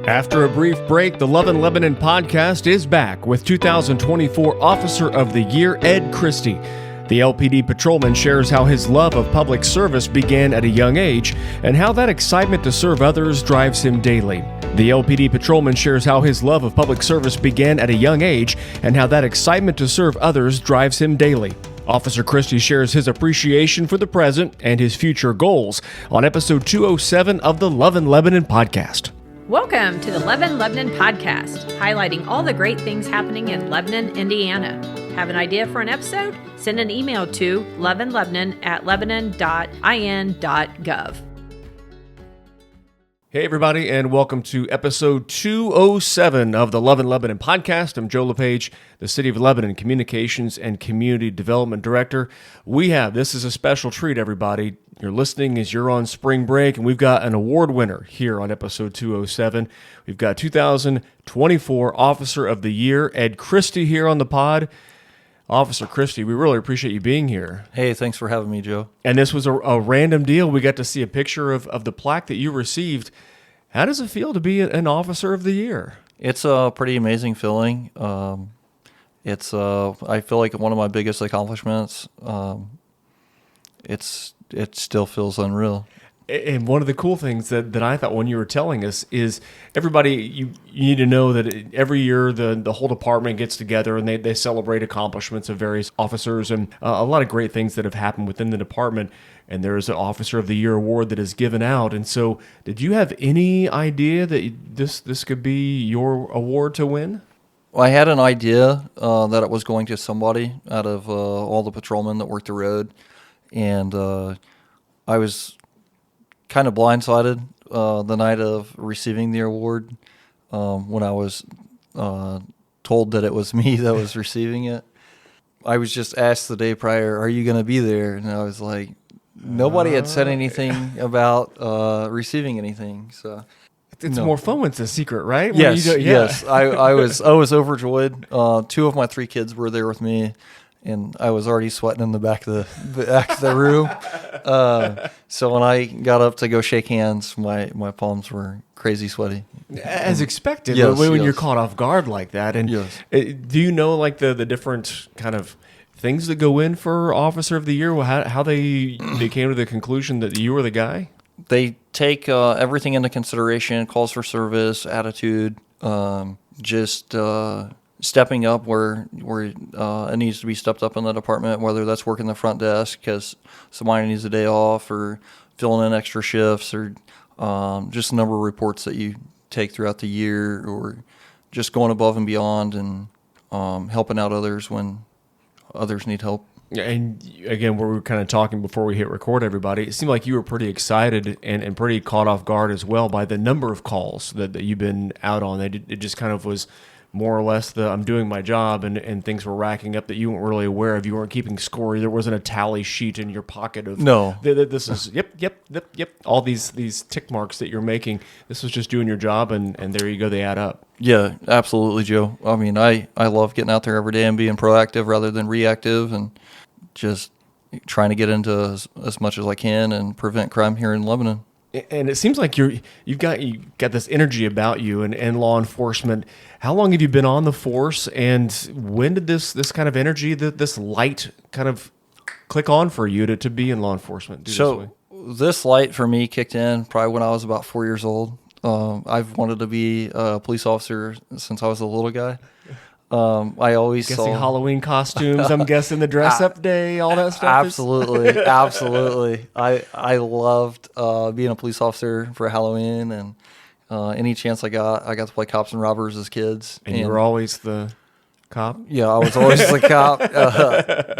After a brief break, the Love in Lebanon podcast is back with 2024 Officer of the Year, Ed Christy. The LPD Patrolman shares how his love of public service began at a young age and how that excitement to serve others drives him daily. The LPD Patrolman shares how his love of public service began at a young age and how that excitement to serve others drives him daily. Officer Christy shares his appreciation for the present and his future goals on episode 207 of the Love in Lebanon podcast. Welcome to the Love in Lebanon podcast, highlighting all the great things happening in Lebanon, Indiana. Have an idea for an episode? Send an email to loveinlebanon@lebanon.in.gov. Hey everybody, and welcome to episode 207 of the Love in Lebanon podcast. I'm Joe LePage, the City of Lebanon Communications and Community Development Director. This is a special treat, everybody. You're listening as you're on spring break, and we've got an award winner here on episode 207. We've got 2024 Officer of the Year, Ed Christy, here on the pod. Officer Christy, we really appreciate you being here. Hey, thanks for having me, Joe. And this was a random deal. We got to see a picture of the plaque that you received. How does it feel to be an Officer of the Year? It's a pretty amazing feeling. I feel like one of my biggest accomplishments. It still feels unreal. And one of the cool things that I thought when you were telling us is everybody, you need to know that every year the whole department gets together and they celebrate accomplishments of various officers and a lot of great things that have happened within the department. And there's an Officer of the Year award that is given out. And so did you have any idea that this could be your award to win? Well, I had an idea that it was going to somebody out of all the patrolmen that worked the road. And I was kind of blindsided the night of receiving the award when I was told that it was me that was receiving it. I was just asked the day prior, "Are you going to be there?" And I was like, nobody had said anything about receiving anything. So it's more fun when it's a secret, right? Yes, yes. I was overjoyed. Two of my three kids were there with me. And I was already sweating in the back of the room. So when I got up to go shake hands, my palms were crazy sweaty. As expected, yes, when you're caught off guard like that. And yes. Do you know like the different kind of things that go in for Officer of the Year? How they came to the conclusion that you were the guy? They take everything into consideration: calls for service, attitude, stepping up where it needs to be stepped up in the department, whether that's working the front desk because somebody needs a day off or filling in extra shifts or just a number of reports that you take throughout the year or just going above and beyond and helping out others when others need help. And again, we were kind of talking before we hit record, everybody. It seemed like you were pretty excited and pretty caught off guard as well by the number of calls that you've been out on. It just kind of was more or less I'm doing my job and things were racking up that you weren't really aware of. You weren't keeping score. There wasn't a tally sheet in your pocket of no. This is yep. All these tick marks that you're making. This was just doing your job, and there you go. They add up. Yeah, absolutely, Joe. I mean, I love getting out there every day and being proactive rather than reactive, and just trying to get into as much as I can and prevent crime here in Lebanon. And it seems like you've got this energy about you and law enforcement. How long have you been on the force, and when did this kind of energy, this light, kind of click on for you to be in law enforcement? This light for me kicked in probably when I was about 4 years old. I've wanted to be a police officer since I was a little guy. I always guessing Halloween costumes. I'm guessing the dress up day, all that stuff. Absolutely, absolutely. I loved being a police officer for Halloween, and any chance I got to play cops and robbers as kids. And you were always the cop. Yeah, I was always the cop,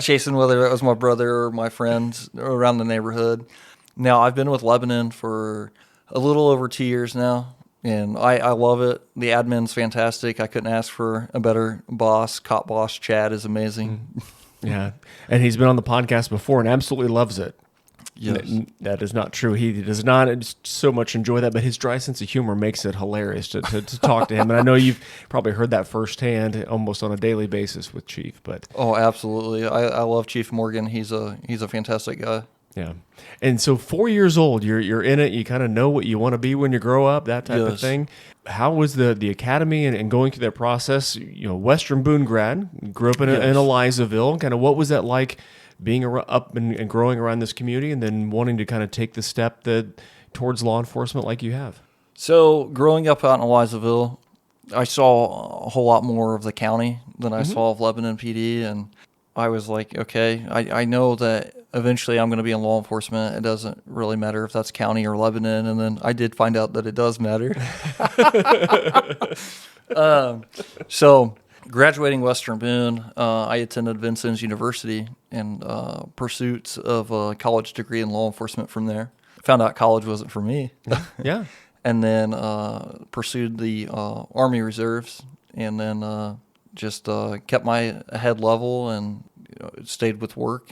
chasing whether it was my brother or my friends around the neighborhood. Now I've been with Lebanon for a little over 2 years now. And I love it. The admin's fantastic. I couldn't ask for a better boss. Cop boss Chad is amazing. Yeah. And he's been on the podcast before and absolutely loves it. Yes. That is not true. He does not so much enjoy that, but his dry sense of humor makes it hilarious to talk to him. And I know you've probably heard that firsthand almost on a daily basis with Chief. But oh, absolutely. I love Chief Morgan. He's a fantastic guy. Yeah. And so 4 years old, you're in it. You kind of know what you want to be when you grow up, that type of thing. How was the academy and going through that process? Western Boone grad, grew up in Elizaville. Kind of what was that like being up and growing around this community and then wanting to kind of take the step towards law enforcement like you have? So growing up out in Elizaville, I saw a whole lot more of the county than I saw of Lebanon PD, and I was like, okay, I know that eventually I'm going to be in law enforcement. It doesn't really matter if that's county or Lebanon, and then I did find out that it does matter. So graduating Western Boone, I attended Vincennes University in pursuits of a college degree in law enforcement from there. Found out college wasn't for me. Yeah. And then pursued the Army Reserves, and then just kept my head level and stayed with work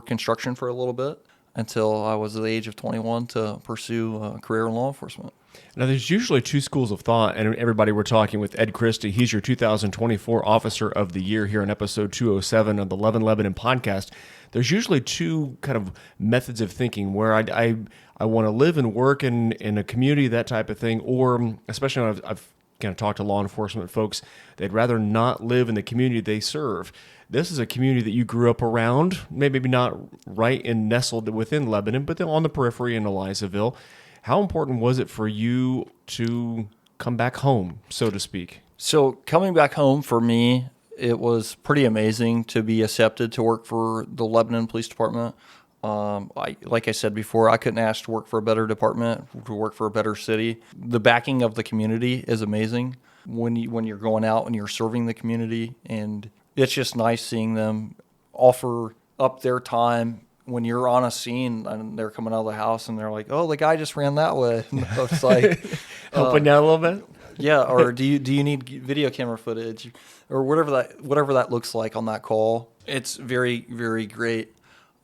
construction for a little bit until I was at the age of 21 to pursue a career in law enforcement. Now, there's usually two schools of thought, and everybody, we're talking with Ed Christy. He's your 2024 Officer of the Year here in episode 207 of the Love and Lebanon podcast. There's usually two kind of methods of thinking where I want to live and work in a community, that type of thing, or especially when I've kind of talked to law enforcement folks, they'd rather not live in the community they serve. This is a community that you grew up around, maybe not right and nestled within Lebanon, but then on the periphery in Elizaville. How important was it for you to come back home, so to speak? So coming back home for me, it was pretty amazing to be accepted to work for the Lebanon Police Department. Like I said before, I couldn't ask to work for a better department, to work for a better city. The backing of the community is amazing when you're going out and you're serving the community, and it's just nice seeing them offer up their time when you're on a scene and they're coming out of the house and they're like, "Oh, the guy just ran that way." And it's like helping you out a little bit. Yeah, or do you need video camera footage or whatever that looks like on that call? It's very, very great.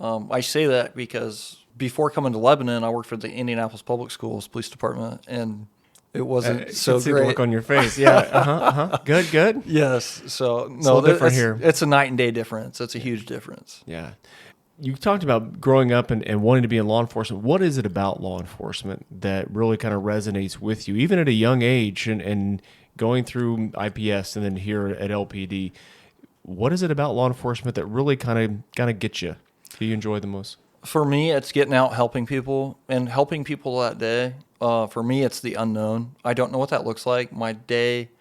I say that because before coming to Lebanon, I worked for the Indianapolis Public Schools Police Department, and it wasn't so can see great. The look on your face. Yeah. Good. Yes. So no, different here. It's a night and day difference. It's a huge difference. Yeah. You talked about growing up and wanting to be in law enforcement. What is it about law enforcement that really kind of resonates with you, even at a young age and going through IPS and then here at LPD? What is it about law enforcement that really kind of gets you? Do you enjoy the most? For me, it's getting out helping people and helping people that day. For me, it's the unknown. I don't know what that looks like. My day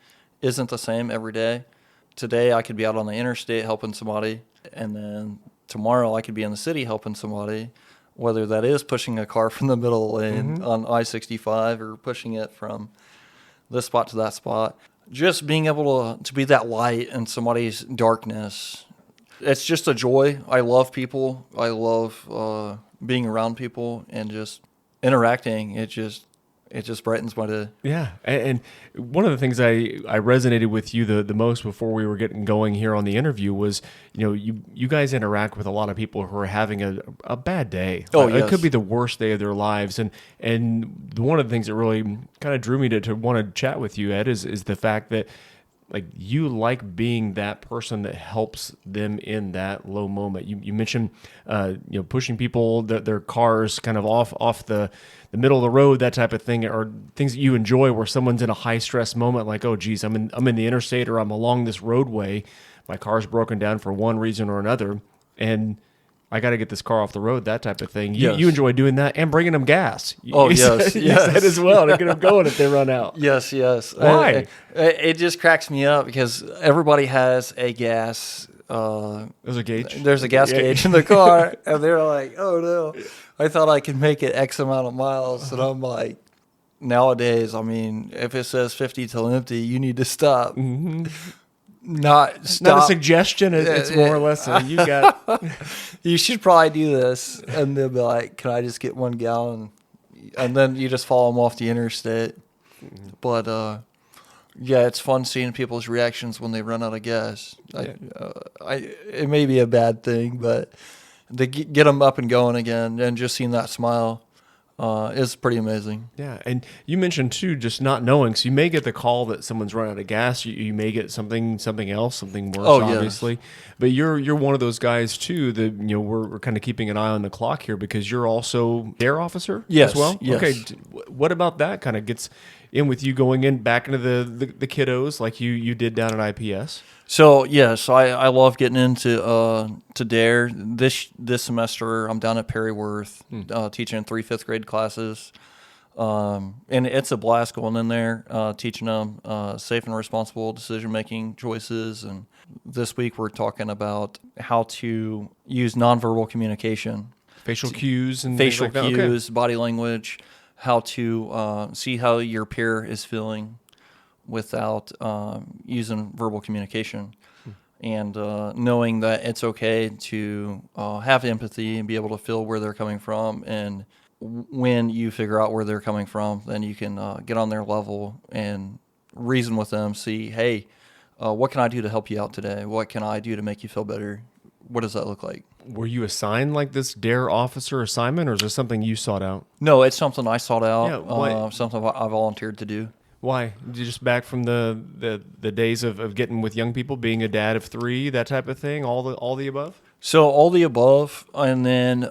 isn't the same every day. Today, I could be out on the interstate helping somebody, and then tomorrow I could be in the city helping somebody, whether that is pushing a car from the middle lane on I-65 or pushing it from this spot to that spot. Just being able to be that light in somebody's darkness. It's just a joy. I love people. I love being around people and just interacting. It just brightens my day. Yeah, and one of the things I resonated with you the most before we were getting going here on the interview was, you guys interact with a lot of people who are having a bad day. Oh, yes. It could be the worst day of their lives, and one of the things that really kind of drew me to want to chat with you, Ed, is the fact that you like being that person that helps them in that low moment. You mentioned pushing people their cars kind of off the middle of the road, that type of thing, or things that you enjoy where someone's in a high stress moment, like, oh geez, I'm in the interstate or I'm along this roadway, my car's broken down for one reason or another, and I got to get this car off the road, that type of thing. You enjoy doing that and bringing them gas. You said as well to get them going if they run out. Yes. Why? It just cracks me up because everybody has a gas. There's a gauge. There's a gas gauge in the car, and they're like, "Oh no, I thought I could make it X amount of miles," and I'm like, nowadays, I mean, if it says 50 till empty, you need to stop. Mm-hmm. Not stop. Not a suggestion. It's more or less you got. You should probably do this, and they'll be like, "Can I just get 1 gallon?" And then you just follow them off the interstate. But yeah, it's fun seeing people's reactions when they run out of gas. It may be a bad thing, but to get them up and going again, and just seeing that smile is pretty amazing. Yeah, and you mentioned too, just not knowing. So you may get the call that someone's run out of gas. You may get something else, something worse, Oh, yes. obviously. But you're one of those guys too that we're kind of keeping an eye on the clock here because you're also DARE officer Yes, as well. yes. Okay, what about that kind of gets in with you going in back into the kiddos like you did down at IPS? So yes, I love getting into to DARE. This semester I'm down at Perryworth teaching 3 5th grade classes, and it's a blast going in there teaching them safe and responsible decision making choices. And this week we're talking about how to use nonverbal communication, Facial cues and facial things like that? cues, Okay. body language, how to see how your peer is feeling without using verbal communication, and knowing that it's okay to have empathy and be able to feel where they're coming from. And when you figure out where they're coming from, then you can get on their level and reason with them, see, hey, what can I do to help you out today? What can I do to make you feel better? What does that look like? Were you assigned like this DARE officer assignment, or is this something you sought out? No, it's something I sought out, Yeah, why- something I volunteered to do. Why? You just back from the days of getting with young people, being a dad of 3, that type of thing, all the above? So all the above, and then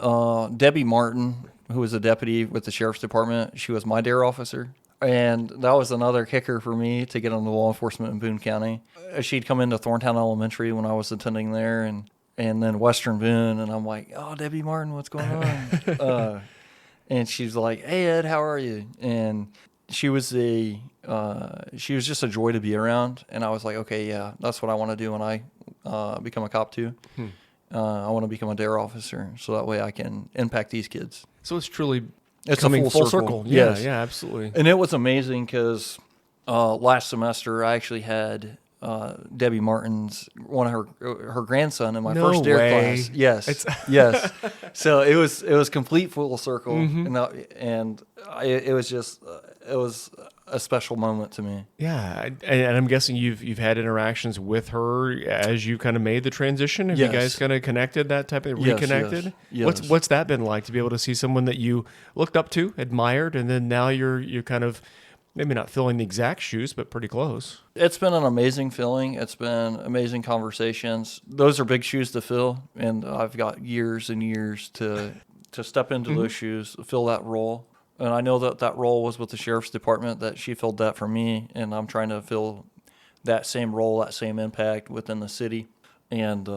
Debbie Martin, who was a deputy with the sheriff's department, she was my DARE officer, and that was another kicker for me to get into law enforcement in Boone County. She'd come into Thorntown Elementary when I was attending there, and then Western Boone, and I'm like, oh, Debbie Martin, what's going on? And she's like, hey, Ed, how are you? And she was just a joy to be around, and I was like, okay, yeah, that's what I want to do when I become a cop too. I want to become a DARE officer, so that way I can impact these kids. So it's truly It's coming a full circle. circle. Yeah, Yes. yeah, absolutely. And it was amazing because last semester I actually had Debbie Martin's one of her grandson in my No first DARE way. class. Yes, yes. So it was complete full circle, and it was just it was a special moment to me. Yeah, and I'm guessing you've had interactions with her as you kind of made the transition. Have you Yes. guys kind of connected that type of Yes, reconnected? yes. What's that been like to be able to see someone that you looked up to, admired, and then now you're kind of maybe not filling the exact shoes, but pretty close. It's been an amazing feeling. It's been amazing conversations. Those are big shoes to fill, and I've got years and years to step into those shoes, fill that role. And I know that role was with the sheriff's department, that she filled that for me, and I'm trying to fill that same role, that same impact within the city. And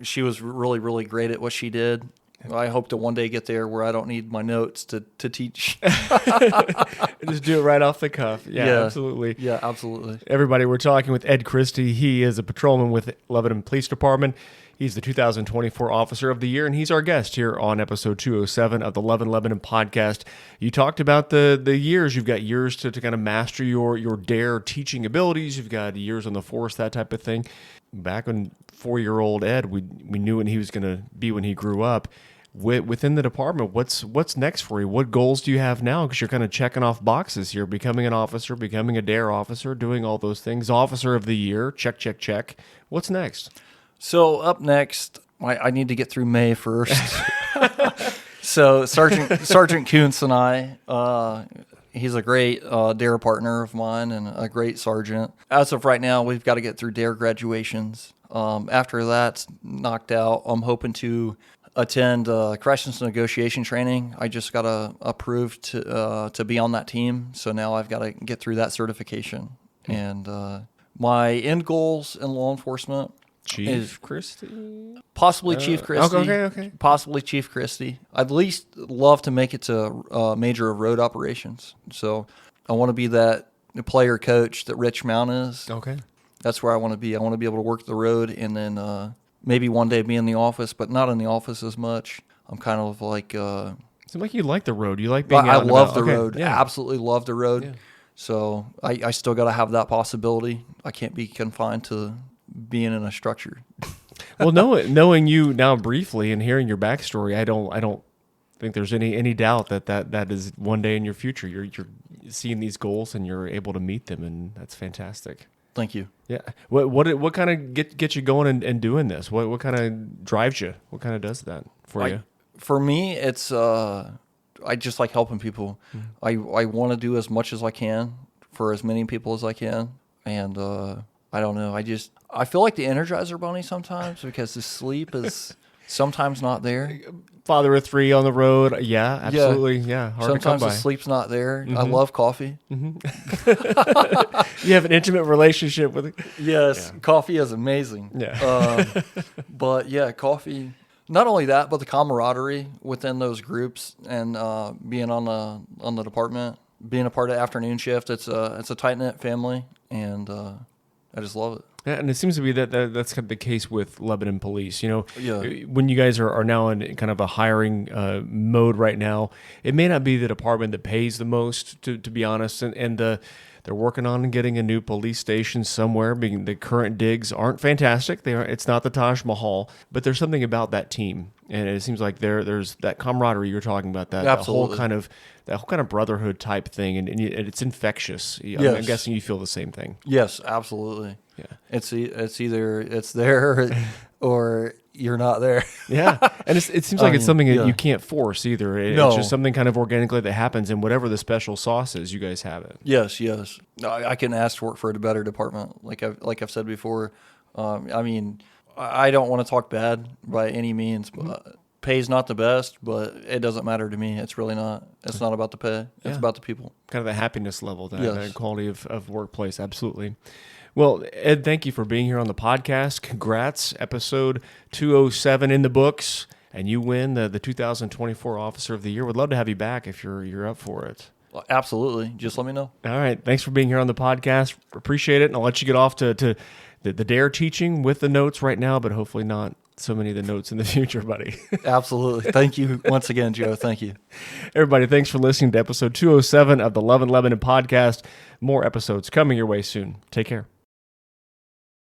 she was really, really great at what she did. I hope to one day get there where I don't need my notes to teach. Just do it right off the cuff. Yeah, absolutely. Yeah, absolutely. Everybody, we're talking with Ed Christy. He is a patrolman with Lebanon Police Department. He's the 2024 Officer of the Year, and he's our guest here on episode 207 of the Love in Lebanon podcast. You talked about the years. You've got years to kind of master your DARE teaching abilities. You've got years on the force, that type of thing. Back when 4-year-old Ed, we knew when he was going to be when he grew up. Within the department, what's next for you? What goals do you have now? Because you're kind of checking off boxes here, becoming an officer, becoming a DARE officer, doing all those things. Officer of the Year, check, check, check. What's next? So up next, I need to get through May first. So Sergeant Kuntz and I, he's a great DARE partner of mine and a great sergeant. As of right now, we've got to get through DARE graduations. After that's knocked out, I'm hoping to attend corrections negotiation training. I just got approved to be on that team, so now I've got to get through that certification. And my end goals in law enforcement Chief Christy? Possibly Chief Christy. Okay. Possibly Chief Christy. I'd at least love to make it to major of road operations. So I want to be that player coach that Rich Mount is. Okay. That's where I want to be. I want to be able to work the road and then maybe one day be in the office, but not in the office as much. I'm kind of like... Seems like you like the road. You like being out I and love about. the Okay, road. yeah. Absolutely love the road. Yeah. So I still got to have that possibility. I can't be confined to being in a structure. Well, knowing you now briefly and hearing your backstory, I don't think there's any doubt that is one day in your future. You're seeing these goals and you're able to meet them, and that's fantastic. Thank you. Yeah. What kind of get you going and doing this? What kind of drives you? What kind of does that for you? For me, it's I just like helping people. I want to do as much as I can for as many people as I can. And I don't know. I feel like the Energizer Bunny sometimes because the sleep is sometimes not there. Father of 3 on the road. Yeah, absolutely. Yeah. Hard Sometimes to come the by. sleep's not there. I love coffee. You have an intimate relationship with it. Yes, coffee is amazing. Yeah. But yeah, coffee. Not only that, but the camaraderie within those groups and being on the department, being a part of afternoon shift. It's a tight knit family, and I just love it. Yeah, and it seems to be that's kind of the case with Lebanon Police. Yeah. When you guys are now in kind of a hiring mode right now, it may not be the department that pays the most, to be honest, and they're working on getting a new police station somewhere. Being the current digs aren't fantastic. It's not the Taj Mahal, but there's something about that team, and it seems like there's that camaraderie you're talking about. That whole kind of brotherhood type thing, and it's infectious. Yes. I'm guessing you feel the same thing. Yes, absolutely. Yeah. It's either it's there or you're not there. Yeah, and it seems like it's something that you can't force either. No. It's just something kind of organically that happens, and whatever the special sauce is, you guys have it. Yes. I couldn't ask to work for a better department. Like I've said before. I mean, I don't want to talk bad by any means, but pay's not the best, but it doesn't matter to me. It's really not. It's not about the pay. It's about the people. Kind of the happiness level, that Yes. quality of workplace. Absolutely. Well, Ed, thank you for being here on the podcast. Congrats. Episode 207 in the books, and you win the 2024 Officer of the Year. Would love to have you back if you're up for it. Absolutely. Just let me know. All right. Thanks for being here on the podcast. Appreciate it. And I'll let you get off to the DARE teaching with the notes right now, but hopefully not so many of the notes in the future, buddy. Absolutely. Thank you once again, Joe. Thank you. Everybody, thanks for listening to episode 207 of the Love and Lebanon podcast. More episodes coming your way soon. Take care.